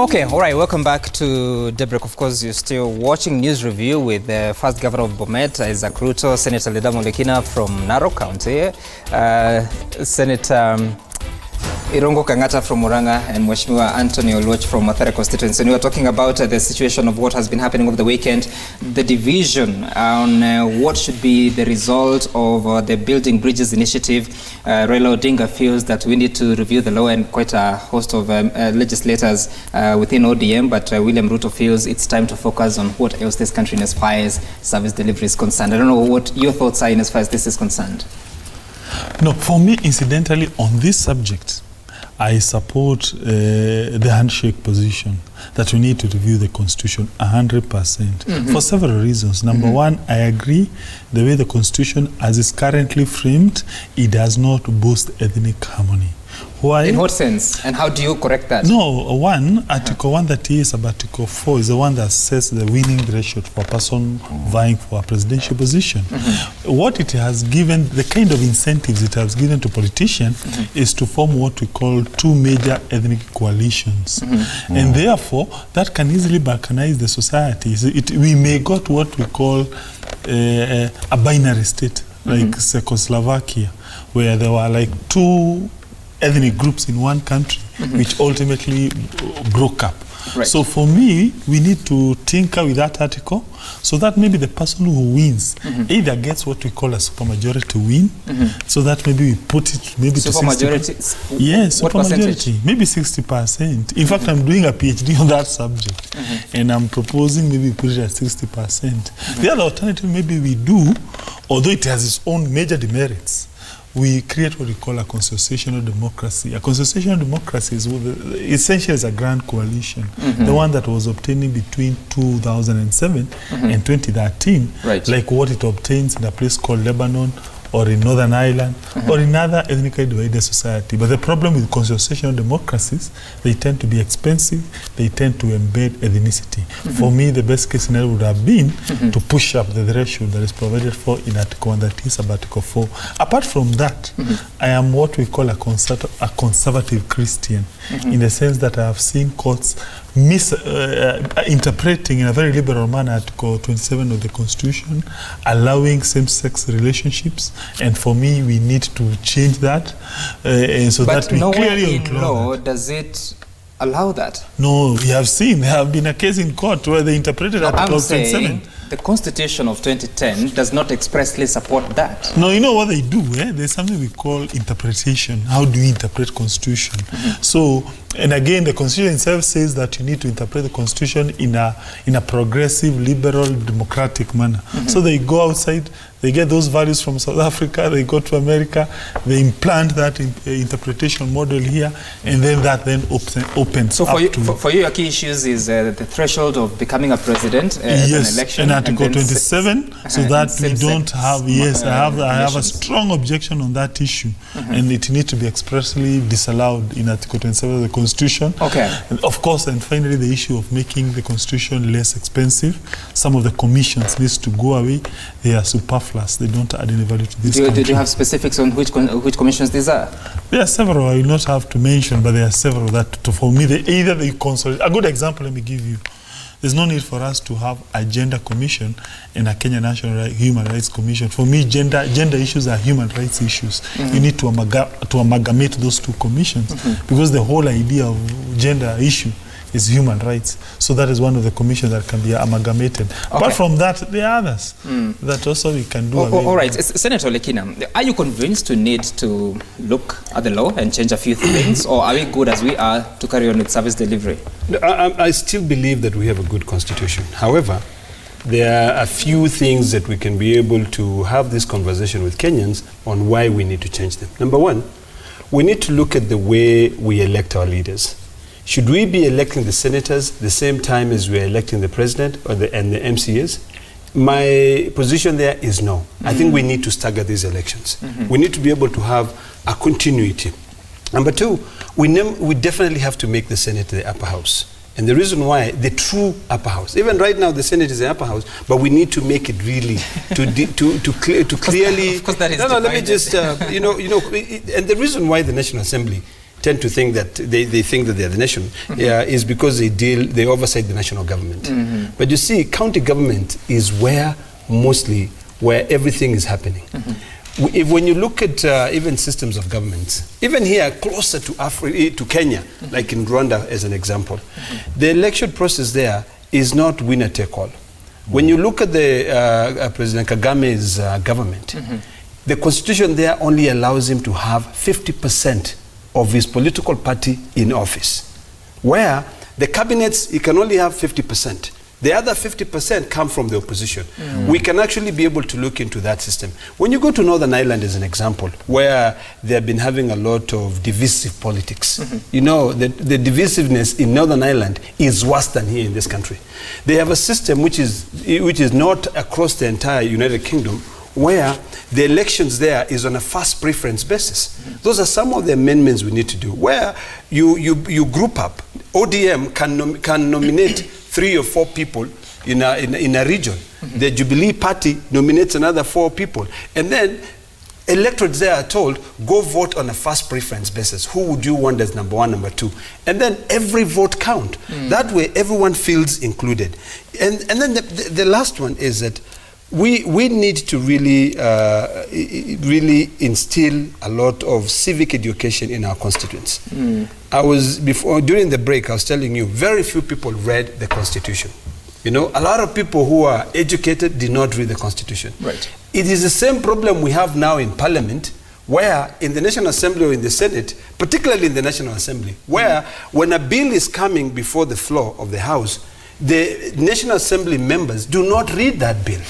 Okay, all right, welcome back to Daybreak. Of course, you're still watching News Review with the first governor of Bomet, Isaac Ruto, Senator Ledamo Lekina from Narok County, Senator Irongo Kangata from Muranga, and Mheshimiwa Anthony Oluoch from Mathare constituency. And we were talking about the situation of what has been happening over the weekend, the division on what should be the result of the Building Bridges initiative. Raila Odinga feels that we need to review the law, and quite a host of legislators within ODM, but William Ruto feels it's time to focus on what else this country in as far as service delivery is concerned. I don't know what your thoughts are in as far as this is concerned. No, for me, incidentally, on this subject, I support the handshake position that we need to review the constitution 100% for several reasons. Number one, I agree the way the constitution as is currently framed, it does not boost ethnic harmony. Why? In what sense? And how do you correct that? No, Article 138 sub Article 4 is the one that sets the winning threshold for a person vying for a presidential position. What it has given, the kind of incentives it has given to politicians is to form what we call two major ethnic coalitions. And therefore, that can easily balkanize the society. We may go to what we call a binary state, like Czechoslovakia, where there were like two ethnic groups in one country, which ultimately broke up. Right. So for me, we need to tinker with that article so that maybe the person who wins either gets what we call a supermajority win, so that maybe we put it maybe to 60%. Yes, supermajority, maybe 60%. In fact, I'm doing a PhD on that subject, and I'm proposing maybe we put it at 60%. The other alternative maybe we do, although it has its own major demerits, we create what we call a constitutional democracy. A constitutional democracy is essentially is a grand coalition, the one that was obtaining between 2007 and 2013, like what it obtains in a place called Lebanon, or in Northern Ireland, or in other ethnically divided society. But the problem with constitutional democracies, they tend to be expensive, they tend to embed ethnicity. For me, the best case scenario would have been to push up the threshold that is provided for in Article 138 sub Article 4. Apart from that, I am what we call a conservative Christian, in the sense that I have seen courts interpreting in a very liberal manner Article 27 of the Constitution, allowing same-sex relationships, and for me, we need to change that, so but that we clearly in law does it allow that? No, we have seen there have been a case in court where they interpreted Article 27. The Constitution of 2010 does not expressly support that. No, you know what they do? There's something we call interpretation. How do you interpret Constitution? So, and again, the Constitution itself says that you need to interpret the Constitution in a progressive, liberal, democratic manner. So they go outside, they get those values from South Africa, they go to America, they implant that interpretation model here, and then that then opens so up for you, your key issues is the threshold of becoming a president at an election. And Article 27, so that we don't have, I have a strong objection on that issue, and it needs to be expressly disallowed in Article 27 of the Constitution. And of course, and finally, the issue of making the Constitution less expensive. Some of the commissions needs to go away. They are superfluous. They don't add any value to this country. Do you have specifics on which commissions these are? There are several. I will not have to mention, but there are several that, for me, either they consolidate. A good example, let me give you. There's no need for us to have a gender commission and a Kenya National Human Rights Commission. For me, gender issues are human rights issues. You need to amalgamate those two commissions, because the whole idea of gender issue is human rights. So that is one of the commissions that can be amalgamated. Apart from that, there are others that also we can do. All right. Senator Lekina, are you convinced to need to look at the law and change a few things, or are we good as we are to carry on with service delivery? I still believe that we have a good constitution. However, there are a few things that we can be able to have this conversation with Kenyans on why we need to change them. Number one, we need to look at the way we elect our leaders. Should we be electing the senators the same time as we are electing the president and the MCAs? My position there is no. I think we need to stagger these elections. We need to be able to have a continuity. Number two, we definitely have to make the Senate the upper house. And the reason why, the true upper house, even right now the Senate is the upper house, but we need to make it really, to clearly... Of course that is let me just, and the reason why the National Assembly tend to think that they think that they are the nation is because they oversight the national government. But you see, county government is where everything is happening. When you look at even systems of governments, even here closer to Kenya, like in Rwanda as an example, the election process there is not winner take all. When you look at the President Kagame's government, the constitution there only allows him to have 50% of his political party in office, where the cabinets, he can only have 50%. The other 50% come from the opposition. We can actually be able to look into that system. When you go to Northern Ireland as an example, where they have been having a lot of divisive politics, you know, the divisiveness in Northern Ireland is worse than here in this country. They have a system which is not across the entire United Kingdom, where the elections there is on a first preference basis. Those are some of the amendments we need to do, where you group up. ODM can nominate 3 or 4 people in a region. The Jubilee Party nominates another 4 people. And then electorates there are told, go vote on a first preference basis. Who would you want as number 1, number 2? And then every vote count. That way everyone feels included. And then the last one is that we need to really instill a lot of civic education in our constituents. During the break, I was telling you, very few people read the Constitution. You know, a lot of people who are educated did not read the Constitution. Right. It is the same problem we have now in Parliament, where in the National Assembly or in the Senate, particularly in the National Assembly, where when a bill is coming before the floor of the House, the National Assembly members do not read that bill.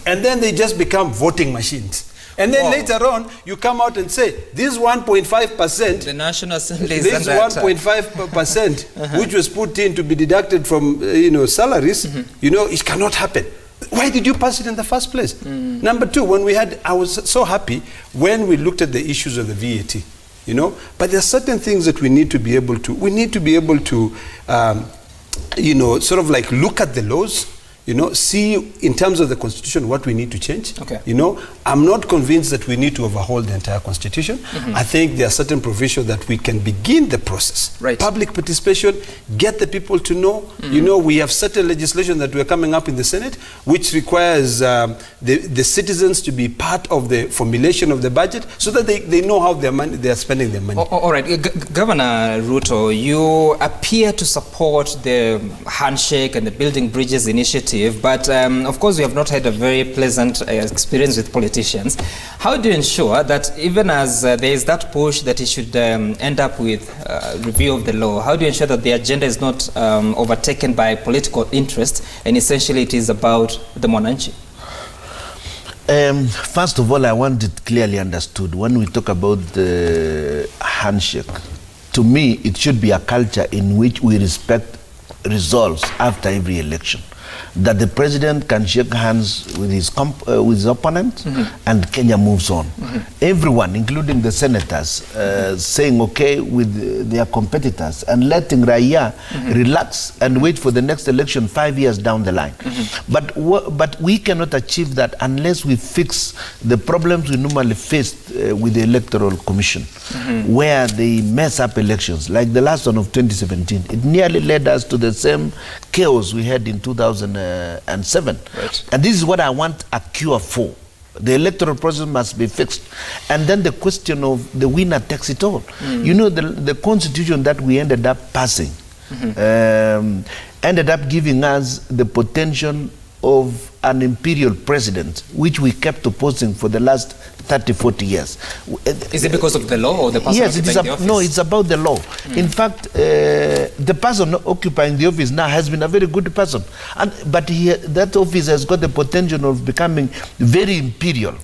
And then they just become voting machines. And then later on, you come out and say, this 1.5%, the National Assembly is this 1.5%, which was put in to be deducted from salaries, it cannot happen. Why did you pass it in the first place? Number 2, I was so happy when we looked at the issues of the VAT, but there are certain things that we need to be able to, sort of like look at the laws, see in terms of the Constitution what we need to change. Okay. I'm not convinced that we need to overhaul the entire Constitution. I think there are certain provisions that we can begin the process. Right. Public participation, get the people to know. We have certain legislation that we're coming up in the Senate, which requires the citizens to be part of the formulation of the budget so that they know how they are spending their money. All right. Governor Ruto, you appear to support the handshake and the building bridges initiative. But of course, we have not had a very pleasant experience with politicians. How do you ensure that even as there is that push that it should end up with review of the law, how do you ensure that the agenda is not overtaken by political interest and essentially it is about the Mwananchi? First of all, I want it clearly understood. When we talk about the handshake, to me, it should be a culture in which we respect results after every election. That the president can shake hands with his opponent and Kenya moves on. Everyone, including the senators, saying okay with their competitors and letting Raia relax and wait for the next election 5 years down the line. But we cannot achieve that unless we fix the problems we normally face with the Electoral Commission, where they mess up elections, like the last one of 2017. It nearly led us to the same chaos we had in 2007. Right. And this is what I want a cure for. The electoral process must be fixed. And then the question of the winner takes it all. The constitution that we ended up passing ended up giving us the potential of an imperial president, which we kept opposing for the last 30, 40 years. Is it because of the law or the person occupying the office? No, it's about the law. In fact, the person occupying the office now has been a very good person. But that office has got the potential of becoming very imperial.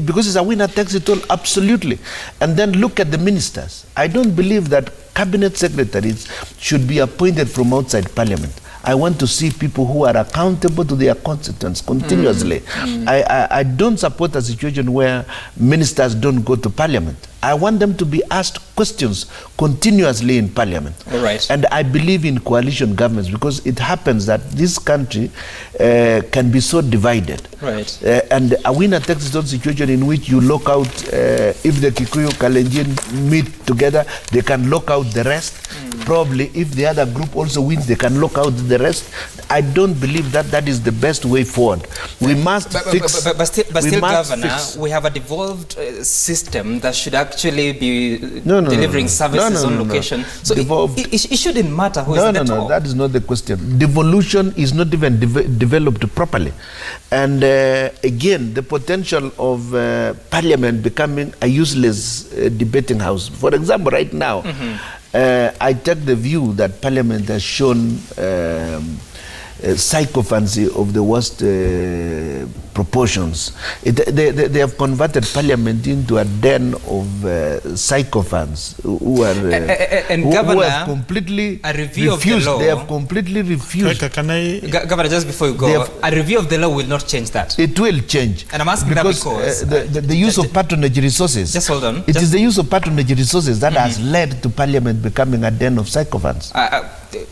Because it's a winner takes it all, absolutely. And then look at the ministers. I don't believe that cabinet secretaries should be appointed from outside parliament. I want to see people who are accountable to their constituents continuously. I don't support a situation where ministers don't go to parliament. I want them to be asked questions continuously in parliament. All right. And I believe in coalition governments because it happens that this country can be so divided. Right. And a winner takes its own situation in which you lock out, if the Kikuyu, Kalenjin meet together, they can lock out the rest. Probably if the other group also wins, they can lock out the rest. I don't believe that that is the best way forward. We must fix... But still, Governor, we have a devolved system that should actually be delivering services on location. So it shouldn't matter who is at the top. No, that is not the question. Devolution is not even developed properly. And again, the potential of parliament becoming a useless debating house. For example, right now, I take the view that parliament has shown sycophancy of the worst proportions. They have converted parliament into a den of sycophants who are who have completely refused. They have completely refused. Governor, just before you go, a review of the law will not change that. It will change. And I'm asking because that because the use of patronage resources. Just hold on. It is the use of patronage resources that has led to parliament becoming a den of sycophants.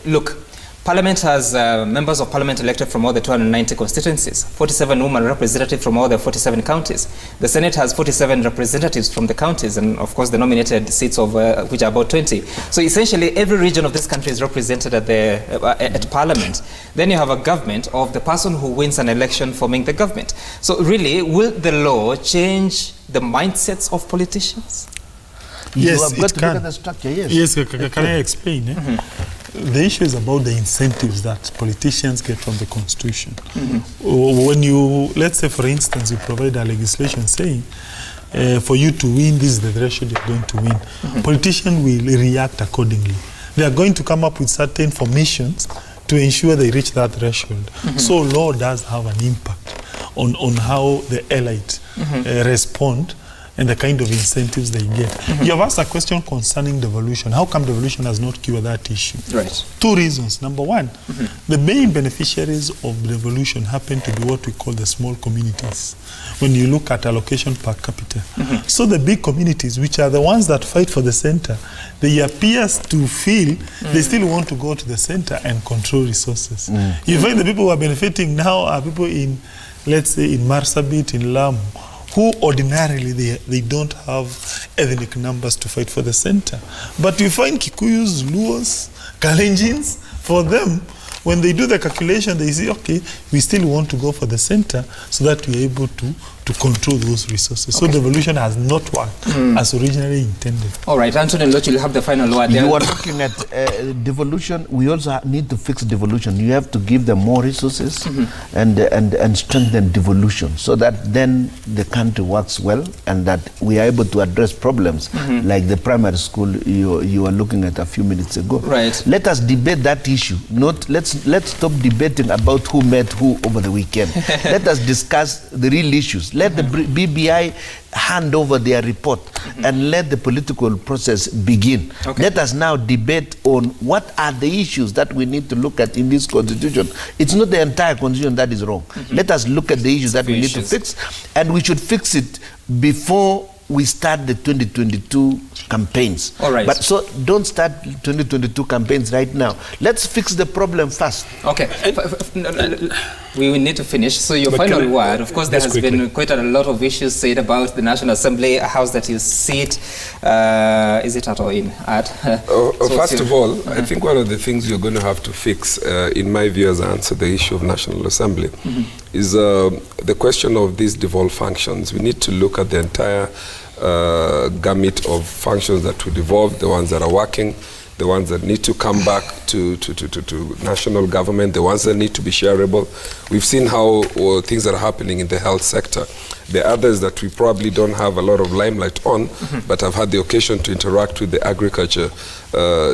Look. Parliament has members of parliament elected from all the 290 constituencies, 47 women representatives from all the 47 counties. The Senate has 47 representatives from the counties, and of course the nominated seats of which are about 20. So essentially every region of this country is represented at Parliament. Then you have a government of the person who wins an election forming the government. So really, will the law change the mindsets of politicians? Yes, you have got it to can. look at the structure, yes. Yes, can I explain? The issue is about the incentives that politicians get from the Constitution. When you, let's say for instance, you provide a legislation saying, for you to win, this is the threshold you're going to win. Politicians will react accordingly. They are going to come up with certain formations to ensure they reach that threshold. So law does have an impact on how the elite respond and the kind of incentives they get. You have asked a question concerning devolution. How come devolution has not cured that issue? Right. Two reasons. Number one, the main beneficiaries of devolution happen to be what we call the small communities when you look at allocation per capita. So the big communities, which are the ones that fight for the center, they appear to feel they still want to go to the center and control resources. You find the people who are benefiting now are people in, let's say, in Marsabit, in Lamu, who ordinarily they don't have ethnic numbers to fight for the center. But you find Kikuyus, Luos, Kalenjins, for them, when they do the calculation, they say, okay, we still want to go for the center so that we're able to control those resources. So devolution has not worked as originally intended. All right, Anthony Loch, you'll have the final word. You are looking at devolution. We also need to fix devolution. You have to give them more resources and strengthen devolution so that then the country works well and that we are able to address problems like the primary school you were looking at a few minutes ago. Right. Let us debate that issue. Let's stop debating about who met who over the weekend. Let us discuss the real issues. Let the BBI hand over their report and let the political process begin. Let us now debate on what are the issues that we need to look at in this constitution. It's not the entire constitution that is wrong. Let us look at the issues that we need to fix, and we should fix it before we start the 2022 campaigns. All right. But so don't start 2022 campaigns right now. Let's fix the problem first. Okay. We will need to finish. So your final word, of course, there has been quite a lot of issues said about the National Assembly, a house that you sit. Is it at all in? First of all, I think one of the things you're going to have to fix, in my view, as I answer the issue of National Assembly, is the question of these devolved functions. We need to look at the entire gamut of functions that will devolve, the ones that are working, the ones that need to come back to national government, the ones that need to be shareable. We've seen how things are happening in the health sector. The others that we probably don't have a lot of limelight on, but I've had the occasion to interact with the agriculture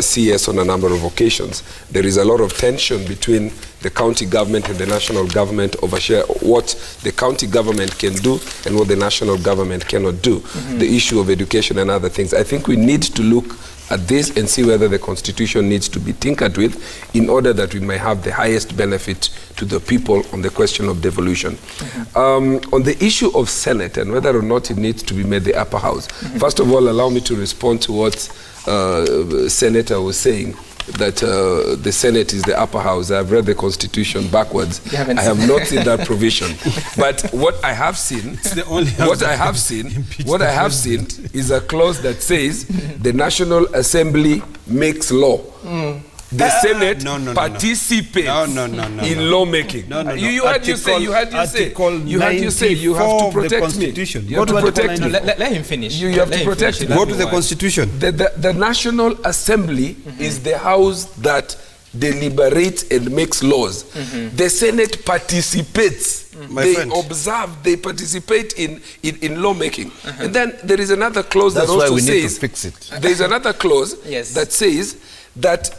CS on a number of occasions. There is a lot of tension between the county government and the national government over what the county government can do and what the national government cannot do. The issue of education and other things. I think we need to look at this and see whether the Constitution needs to be tinkered with in order that we may have the highest benefit to the people on the question of devolution. On the issue of Senate and whether or not it needs to be made the upper house, first of all, allow me to respond to what Senator was saying, that the Senate is the upper house. I've read the Constitution backwards. I have not seen that provision. But what I have seen, what I have seen is a clause that says the National Assembly makes law. The Senate participates in lawmaking. You had you say, you have to protect me. You have to protect me. Let him finish. You have to protect me. Go to the Constitution. The National Assembly is the house that deliberates and makes laws. The Senate participates. They observe, they participate in lawmaking. And then there is another clause that also says... That's why we need to fix it. There is another clause that says that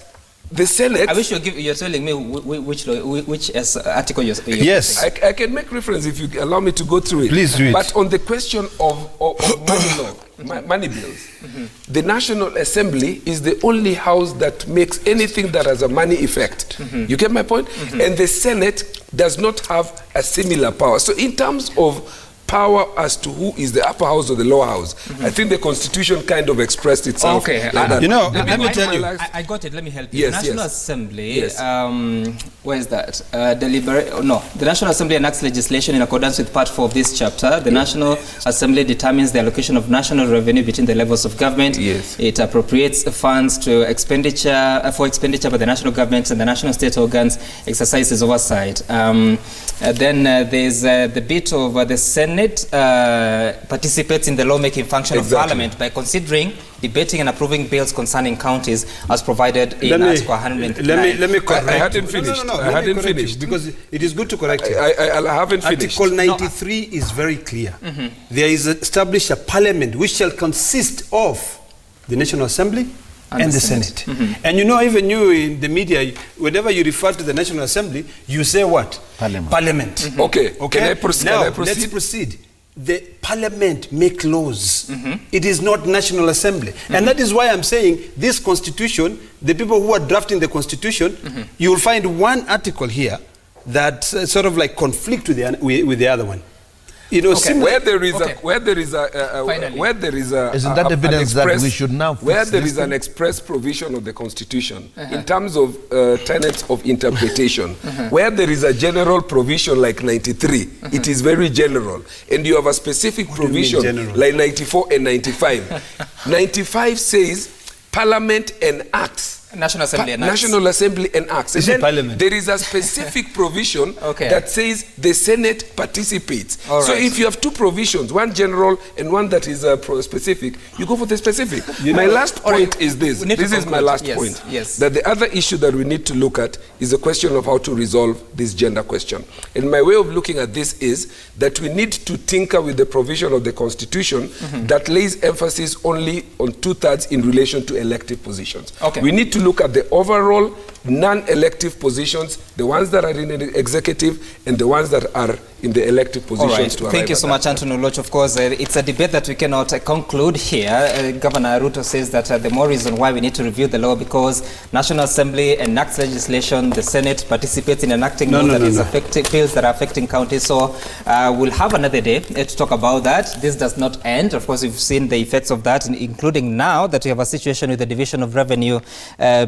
the Senate... I wish you're telling me which article you're Yes. I can make reference if you allow me to go through it. Please do it. But on the question of money bills, the National Assembly is the only house that makes anything that has a money effect. You get my point? And the Senate does not have a similar power. So in terms of power as to who is the upper house or the lower house, I think the Constitution kind of expressed itself. Okay, you know, let me tell you. I got it. Let me help you. Yes, the National Assembly, where is that? The National Assembly enacts legislation in accordance with Part 4 of this chapter. The National Assembly determines the allocation of national revenue between the levels of government. It appropriates funds to expenditure by the national government, and the national state organs exercises oversight. Then there's the bit of the Senate participates in the lawmaking function of Parliament by considering, debating and approving bills concerning counties as provided in Article 109. Let me correct. I hadn't finished. No, I hadn't finished. Because it is good to correct it. I haven't finished. Article 93 is very clear. There is established a parliament which shall consist of the National Assembly and the Senate. And you know, even you in the media, whenever you refer to the National Assembly, you say what? Parliament. Okay. Can I proceed? Now, let's proceed. The Parliament make laws. It is not National Assembly. And that is why I'm saying this Constitution, the people who are drafting the Constitution, you will find one article here that sort of like conflict with the other one. You know, where there is isn't that evidence that we should now fix where there is an express provision of the Constitution in terms of tenets of interpretation, where there is a general provision like 93, it is very general, and you have a specific provision like 94 and 95. 95 says Parliament enacts. National Assembly enacts. National Assembly enacts. And then there is a specific provision that says the Senate participates. So if you have two provisions, one general and one that is specific, you go for the specific. My last point is this. This is my last point. That the other issue that we need to look at is the question of how to resolve this gender question. And my way of looking at this is that we need to tinker with the provision of the Constitution that lays emphasis only on 2/3 in relation to elective positions. We need to look at the overall non-elective positions, the ones that are in the executive and the ones that are in the elective positions. Thank you so much, Anthony Oloch. Of course, it's a debate that we cannot conclude here. Governor Ruto says that the more reason why we need to review the law, because National Assembly enacts legislation, the Senate participates in enacting bills that are affecting counties. So we'll have another day to talk about that. This does not end. Of course, we've seen the effects of that, including now that we have a situation with the Division of Revenue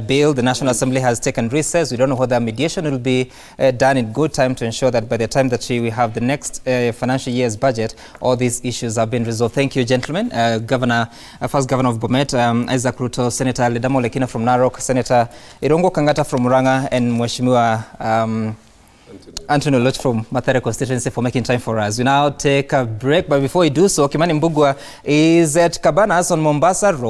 bill. The National Assembly has taken recess. We don't know whether mediation will be done in good time to ensure that by the time that we have the next financial year's budget, all these issues have been resolved. Thank you, gentlemen. First Governor of Bomet, Isaac Ruto, Senator Ledamo Lekina from Narok, Senator Irongo Kangata from Murang'a, and Mheshimiwa Anthony Oloch from Mathare constituency for making time for us. We now take a break, but before we do so, Kimani Mbugua is at Cabanas on Mombasa Road.